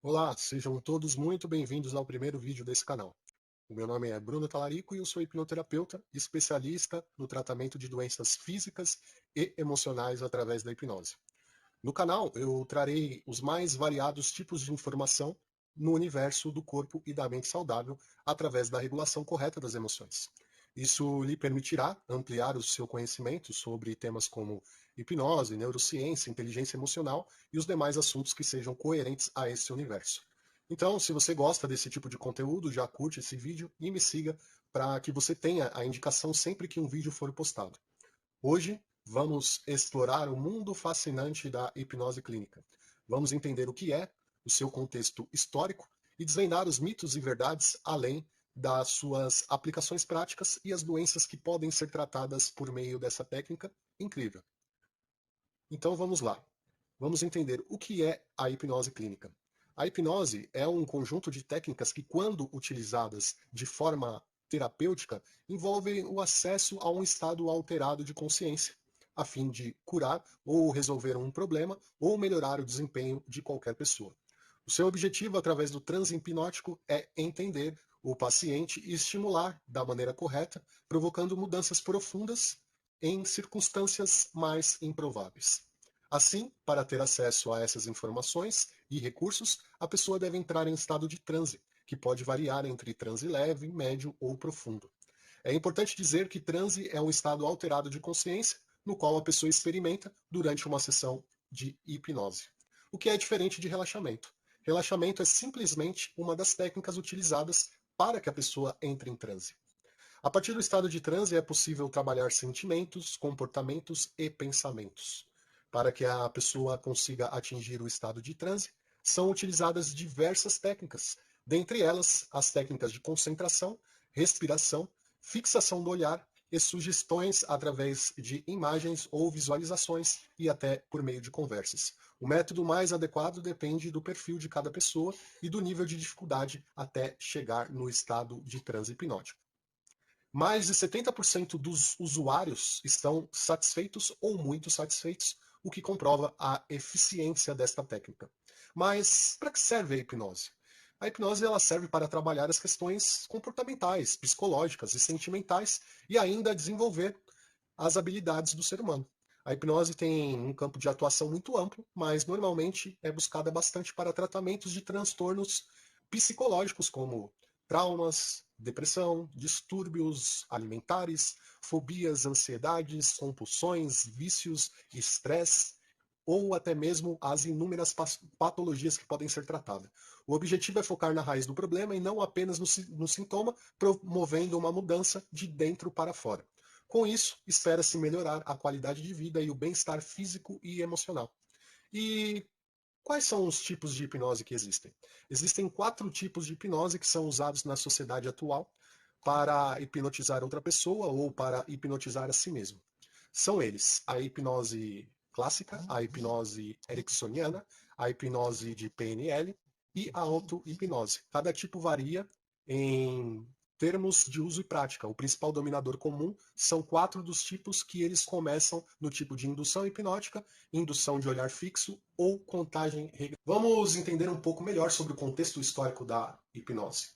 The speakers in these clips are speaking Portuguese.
Olá, sejam todos muito bem-vindos ao primeiro vídeo desse canal. O meu nome é Bruno Talarico e eu sou hipnoterapeuta, especialista no tratamento de doenças físicas e emocionais através da hipnose. No canal, eu trarei os mais variados tipos de informação no universo do corpo e da mente saudável através da regulação correta das emoções. Isso lhe permitirá ampliar o seu conhecimento sobre temas como hipnose, neurociência, inteligência emocional e os demais assuntos que sejam coerentes a esse universo. Então, se você gosta desse tipo de conteúdo, já curte esse vídeo e me siga para que você tenha a indicação sempre que um vídeo for postado. Hoje vamos explorar o mundo fascinante da hipnose clínica. Vamos entender o que é, o seu contexto histórico e desvendar os mitos e verdades além das suas aplicações práticas e as doenças que podem ser tratadas por meio dessa técnica incrível. Então vamos lá. Vamos entender o que é a hipnose clínica. A hipnose é um conjunto de técnicas que, quando utilizadas de forma terapêutica, envolvem o acesso a um estado alterado de consciência, a fim de curar ou resolver um problema ou melhorar o desempenho de qualquer pessoa. O seu objetivo, através do transe hipnótico, é entender o paciente e estimular da maneira correta, provocando mudanças profundas em circunstâncias mais improváveis. Assim, para ter acesso a essas informações e recursos, a pessoa deve entrar em estado de transe, que pode variar entre transe leve, médio ou profundo. É importante dizer que transe é um estado alterado de consciência no qual a pessoa experimenta durante uma sessão de hipnose, o que é diferente de relaxamento. Relaxamento é simplesmente uma das técnicas utilizadas para que a pessoa entre em transe. A partir do estado de transe é possível trabalhar sentimentos, comportamentos e pensamentos. Para que a pessoa consiga atingir o estado de transe, são utilizadas diversas técnicas, dentre elas as técnicas de concentração, respiração, fixação do olhar e sugestões através de imagens ou visualizações e até por meio de conversas. O método mais adequado depende do perfil de cada pessoa e do nível de dificuldade até chegar no estado de transe hipnótico. Mais de 70% dos usuários estão satisfeitos ou muito satisfeitos, o que comprova a eficiência desta técnica. Mas para que serve a hipnose? A hipnose ela serve para trabalhar as questões comportamentais, psicológicas e sentimentais e ainda desenvolver as habilidades do ser humano. A hipnose tem um campo de atuação muito amplo, mas normalmente é buscada bastante para tratamentos de transtornos psicológicos como traumas, depressão, distúrbios alimentares, fobias, ansiedades, compulsões, vícios, estresse ou até mesmo as inúmeras patologias que podem ser tratadas. O objetivo é focar na raiz do problema e não apenas no sintoma, promovendo uma mudança de dentro para fora. Com isso, espera-se melhorar a qualidade de vida e o bem-estar físico e emocional. E quais são os tipos de hipnose que existem? Existem 4 tipos de hipnose que são usados na sociedade atual para hipnotizar outra pessoa ou para hipnotizar a si mesmo. São eles a hipnose clássica, a hipnose ericksoniana, a hipnose de PNL e a auto-hipnose. Cada tipo varia em termos de uso e prática. O principal dominador comum são 4 dos tipos que eles começam no tipo de indução hipnótica, indução de olhar fixo ou contagem regressiva. Vamos entender um pouco melhor sobre o contexto histórico da hipnose.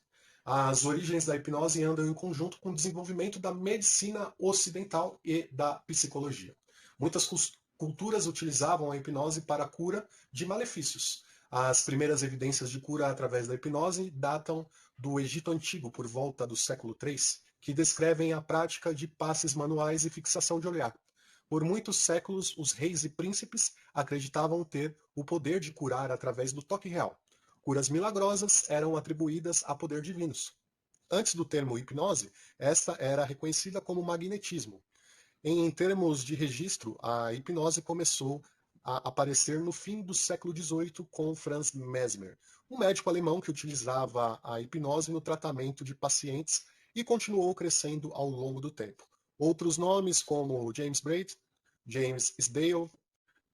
As origens da hipnose andam em conjunto com o desenvolvimento da medicina ocidental e da psicologia. Muitas culturas utilizavam a hipnose para a cura de malefícios. As primeiras evidências de cura através da hipnose datam do Egito Antigo, por volta do século III, que descrevem a prática de passes manuais e fixação de olhar. Por muitos séculos, os reis e príncipes acreditavam ter o poder de curar através do toque real. Curas milagrosas eram atribuídas a poder divinos. Antes do termo hipnose, esta era reconhecida como magnetismo. Em termos de registro, a hipnose começou a aparecer no fim do século XVIII com Franz Mesmer, um médico alemão que utilizava a hipnose no tratamento de pacientes e continuou crescendo ao longo do tempo. Outros nomes como James Braid, James Sdale,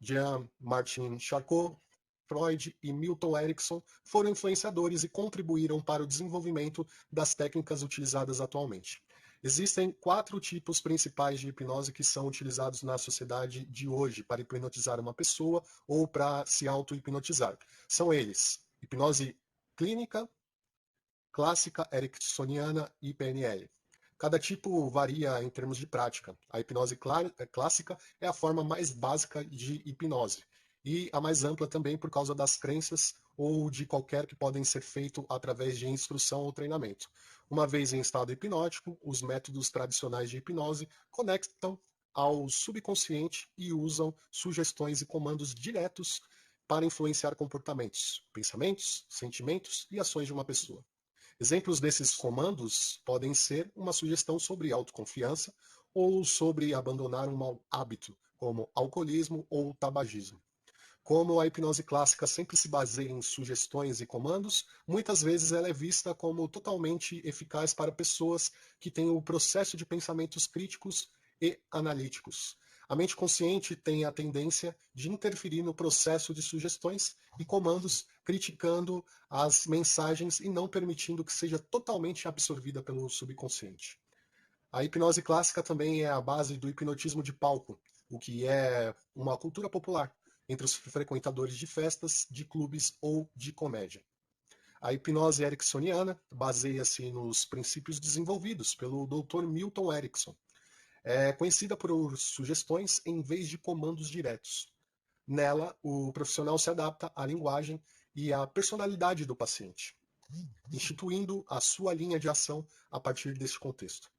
Jean-Martin Charcot, Freud e Milton Erickson foram influenciadores e contribuíram para o desenvolvimento das técnicas utilizadas atualmente. Existem 4 tipos principais de hipnose que são utilizados na sociedade de hoje para hipnotizar uma pessoa ou para se auto-hipnotizar. São eles hipnose clínica, clássica, ericksoniana e PNL. Cada tipo varia em termos de prática. A hipnose clássica é a forma mais básica de hipnose e a mais ampla também por causa das crenças ou de qualquer que podem ser feito através de instrução ou treinamento. Uma vez em estado hipnótico, os métodos tradicionais de hipnose conectam ao subconsciente e usam sugestões e comandos diretos para influenciar comportamentos, pensamentos, sentimentos e ações de uma pessoa. Exemplos desses comandos podem ser uma sugestão sobre autoconfiança ou sobre abandonar um mau hábito, como alcoolismo ou tabagismo. Como a hipnose clássica sempre se baseia em sugestões e comandos, muitas vezes ela é vista como totalmente eficaz para pessoas que têm o processo de pensamentos críticos e analíticos. A mente consciente tem a tendência de interferir no processo de sugestões e comandos, criticando as mensagens e não permitindo que seja totalmente absorvida pelo subconsciente. A hipnose clássica também é a base do hipnotismo de palco, o que é uma cultura popular entre os frequentadores de festas, de clubes ou de comédia. A hipnose ericksoniana baseia-se nos princípios desenvolvidos pelo Dr. Milton Erickson. É conhecida por sugestões em vez de comandos diretos. Nela, o profissional se adapta à linguagem e à personalidade do paciente, instituindo a sua linha de ação a partir desse contexto.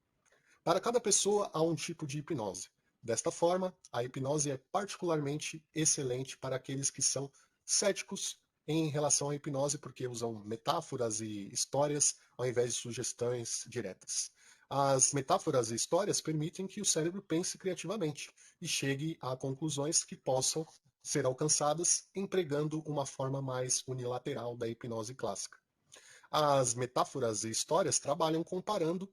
Para cada pessoa há um tipo de hipnose. Desta forma, a hipnose é particularmente excelente para aqueles que são céticos em relação à hipnose porque usam metáforas e histórias ao invés de sugestões diretas. As metáforas e histórias permitem que o cérebro pense criativamente e chegue a conclusões que possam ser alcançadas empregando uma forma mais unilateral da hipnose clássica. As metáforas e histórias trabalham comparando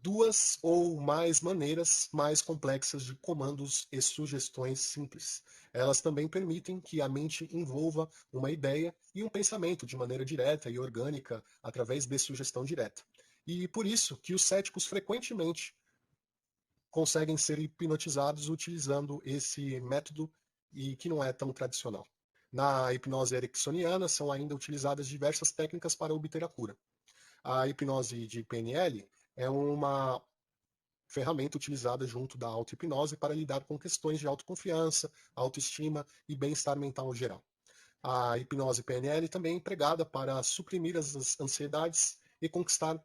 duas ou mais maneiras mais complexas de comandos e sugestões simples. Elas também permitem que a mente envolva uma ideia e um pensamento de maneira direta e orgânica através de sugestão direta. E por isso que os céticos frequentemente conseguem ser hipnotizados utilizando esse método e que não é tão tradicional. Na hipnose ericksoniana são ainda utilizadas diversas técnicas para obter a cura. A hipnose de PNL é uma ferramenta utilizada junto da auto-hipnose para lidar com questões de autoconfiança, autoestima e bem-estar mental geral. A hipnose PNL também é empregada para suprimir as ansiedades e conquistar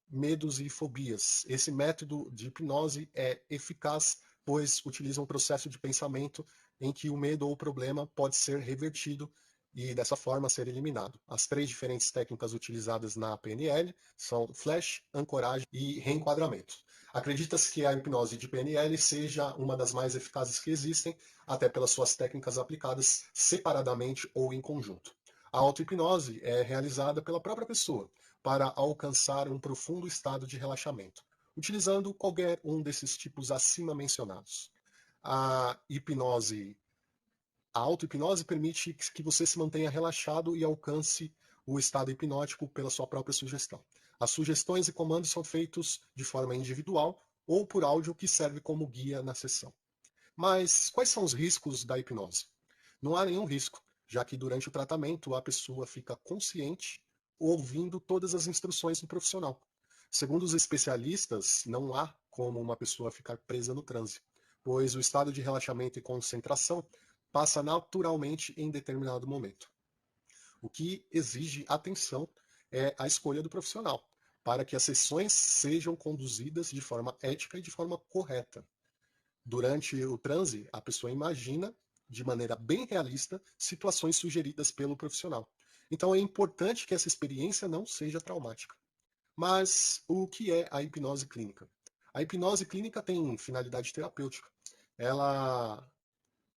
medos e fobias. Esse método de hipnose é eficaz, pois utiliza um processo de pensamento em que o medo ou o problema pode ser revertido e dessa forma ser eliminado. As três diferentes técnicas utilizadas na PNL são flash, ancoragem e reenquadramento. Acredita-se que a hipnose de PNL seja uma das mais eficazes que existem, até pelas suas técnicas aplicadas separadamente ou em conjunto. A auto-hipnose é realizada pela própria pessoa para alcançar um profundo estado de relaxamento, utilizando qualquer um desses tipos acima mencionados. A hipnose a auto-hipnose permite que você se mantenha relaxado e alcance o estado hipnótico pela sua própria sugestão. As sugestões e comandos são feitos de forma individual ou por áudio que serve como guia na sessão. Mas quais são os riscos da hipnose? Não há nenhum risco, já que durante o tratamento a pessoa fica consciente ouvindo todas as instruções do profissional. Segundo os especialistas, não há como uma pessoa ficar presa no transe, pois o estado de relaxamento e concentração passa naturalmente em determinado momento. O que exige atenção é a escolha do profissional, para que as sessões sejam conduzidas de forma ética e de forma correta. Durante o transe, a pessoa imagina, de maneira bem realista, situações sugeridas pelo profissional. Então é importante que essa experiência não seja traumática. Mas o que é a hipnose clínica? A hipnose clínica tem finalidade terapêutica. Ela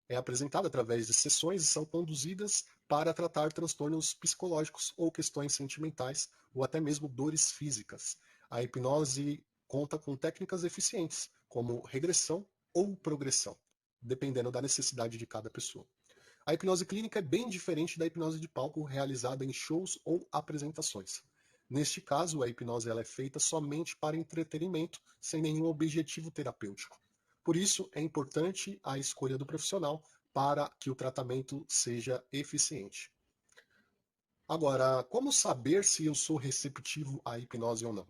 é apresentada através de sessões e são conduzidas para tratar transtornos psicológicos ou questões sentimentais ou até mesmo dores físicas. A hipnose conta com técnicas eficientes, como regressão ou progressão, dependendo da necessidade de cada pessoa. A hipnose clínica é bem diferente da hipnose de palco realizada em shows ou apresentações. Neste caso, a hipnose ela é feita somente para entretenimento, sem nenhum objetivo terapêutico. Por isso, é importante a escolha do profissional para que o tratamento seja eficiente. Agora, como saber se eu sou receptivo à hipnose ou não?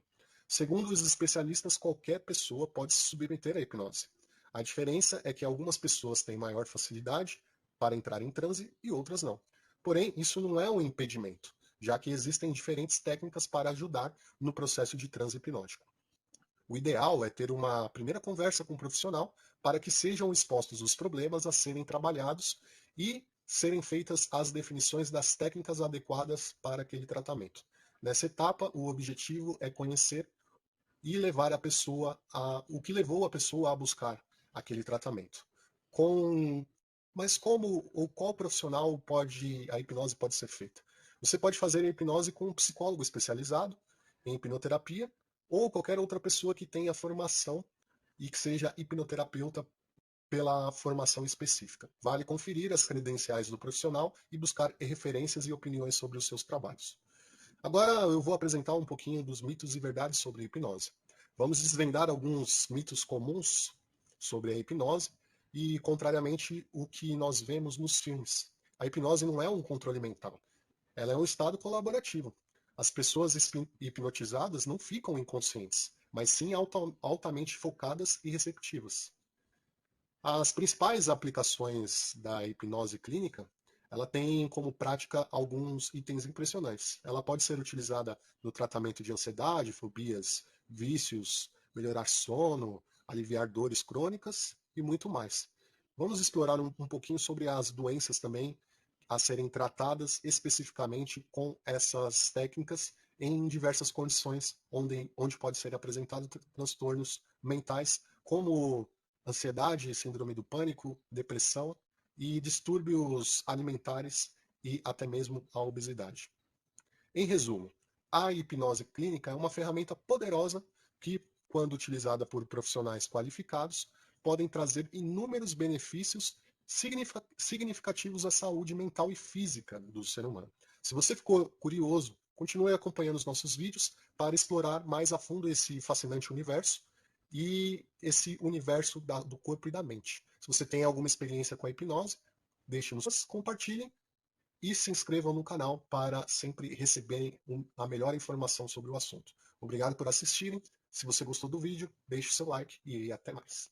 Segundo os especialistas, qualquer pessoa pode se submeter à hipnose. A diferença é que algumas pessoas têm maior facilidade para entrar em transe e outras não. Porém, isso não é um impedimento, já que existem diferentes técnicas para ajudar no processo de transe hipnótico. O ideal é ter uma primeira conversa com um profissional para que sejam expostos os problemas a serem trabalhados e serem feitas as definições das técnicas adequadas para aquele tratamento. Nessa etapa, o objetivo é conhecer e levar a pessoa a o que levou a pessoa a buscar aquele tratamento. Com Mas como ou qual profissional pode a hipnose pode ser feita? Você pode fazer a hipnose com um psicólogo especializado em hipnoterapia ou qualquer outra pessoa que tenha formação e que seja hipnoterapeuta pela formação específica. Vale conferir as credenciais do profissional e buscar referências e opiniões sobre os seus trabalhos. Agora eu vou apresentar um pouquinho dos mitos e verdades sobre a hipnose. Vamos desvendar alguns mitos comuns sobre a hipnose e, contrariamente, o que nós vemos nos filmes. A hipnose não é um controle mental, ela é um estado colaborativo. As pessoas hipnotizadas não ficam inconscientes, mas sim altamente focadas e receptivas. As principais aplicações da hipnose clínica, ela tem como prática alguns itens impressionantes. Ela pode ser utilizada no tratamento de ansiedade, fobias, vícios, melhorar sono, aliviar dores crônicas e muito mais. Vamos explorar um pouquinho sobre as doenças também a serem tratadas especificamente com essas técnicas em diversas condições onde pode ser apresentado transtornos mentais como ansiedade, síndrome do pânico, depressão e distúrbios alimentares e até mesmo a obesidade. Em resumo, a hipnose clínica é uma ferramenta poderosa que, quando utilizada por profissionais qualificados, podem trazer inúmeros benefícios significativos à saúde mental e física do ser humano. Se você ficou curioso, continue acompanhando os nossos vídeos para explorar mais a fundo esse fascinante universo e esse universo do corpo e da mente. Se você tem alguma experiência com a hipnose, deixe-nos, compartilhem e se inscrevam no canal para sempre receberem a melhor informação sobre o assunto. Obrigado por assistirem. Se você gostou do vídeo, deixe seu like e até mais.